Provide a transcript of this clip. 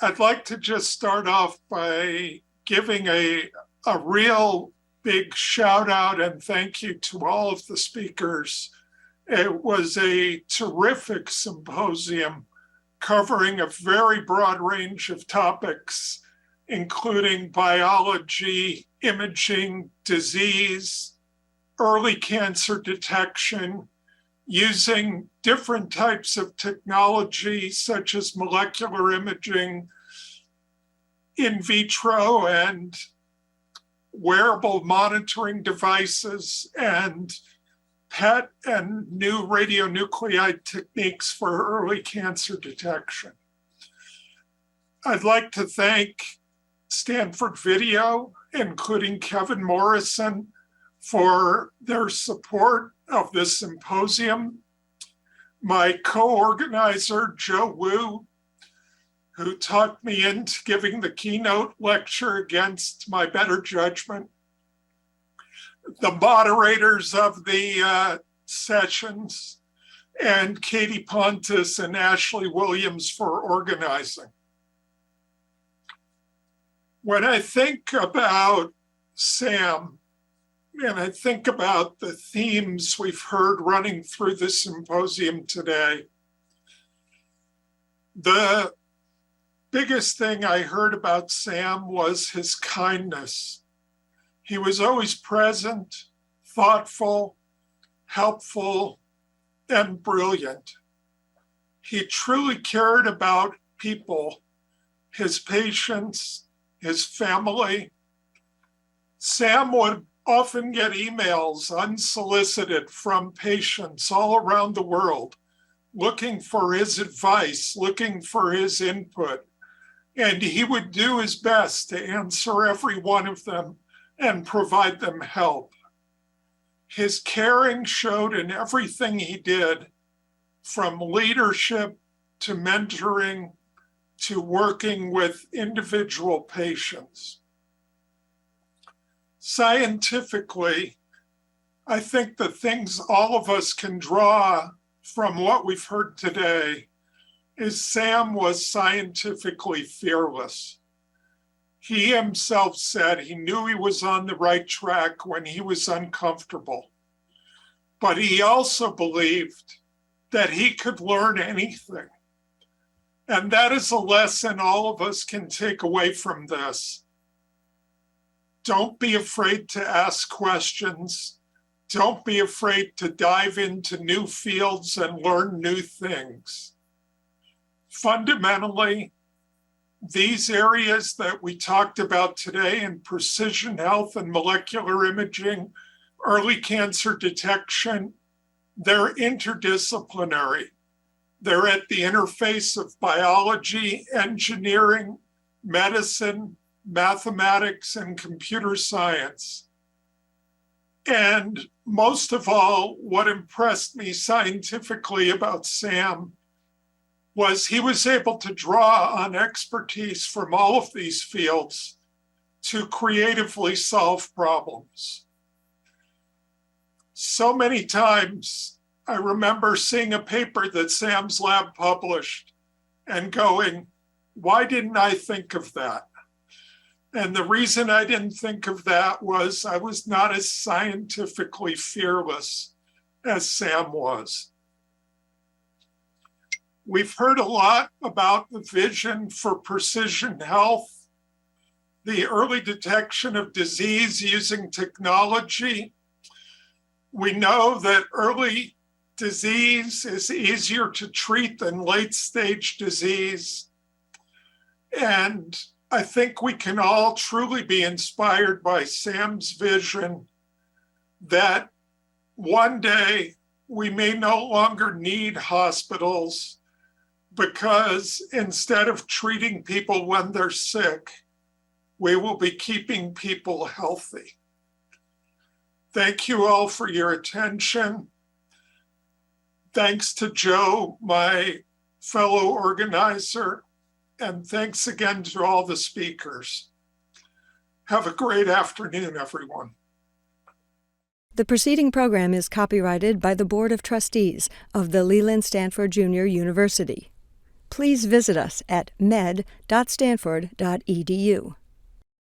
I'd like to just start off by giving a real big shout out and thank you to all of the speakers. It was a terrific symposium covering a very broad range of topics, including biology, imaging, disease, early cancer detection, using different types of technology such as molecular imaging, in vitro and wearable monitoring devices, and PET and new radionuclide techniques for early cancer detection. I'd like to thank Stanford Video, including Kevin Morrison, for their support of this symposium. My co-organizer, Joe Wu, who talked me into giving the keynote lecture against my better judgment. The moderators of the sessions, and Katie Pontus and Ashley Williams for organizing. When I think about SAM, and I think about the themes we've heard running through the symposium today, the biggest thing I heard about Sam was his kindness. He was always present, thoughtful, helpful, and brilliant. He truly cared about people, his patients, his family. Sam would often get emails unsolicited from patients all around the world, looking for his advice, looking for his input. And he would do his best to answer every one of them and provide them help. His caring showed in everything he did, from leadership to mentoring to working with individual patients. Scientifically, I think the things all of us can draw from what we've heard today is Sam was scientifically fearless. He himself said he knew he was on the right track when he was uncomfortable, but he also believed that he could learn anything. And that is a lesson all of us can take away from this. Don't be afraid to ask questions. Don't be afraid to dive into new fields and learn new things. Fundamentally, these areas that we talked about today in precision health and molecular imaging, early cancer detection, they're interdisciplinary. They're at the interface of biology, engineering, medicine, mathematics, and computer science. And most of all, what impressed me scientifically about Sam was he was able to draw on expertise from all of these fields to creatively solve problems. So many times, I remember seeing a paper that Sam's lab published and going, why didn't I think of that? And the reason I didn't think of that was I was not as scientifically fearless as Sam was. We've heard a lot about the vision for precision health, the early detection of disease using technology. We know that early disease is easier to treat than late stage disease. And I think we can all truly be inspired by Sam's vision that one day we may no longer need hospitals because instead of treating people when they're sick, we will be keeping people healthy. Thank you all for your attention. Thanks to Joe, my fellow organizer, and thanks again to all the speakers. Have a great afternoon, everyone. The preceding program is copyrighted by the Board of Trustees of the Leland Stanford Junior University. please visit us at med.stanford.edu.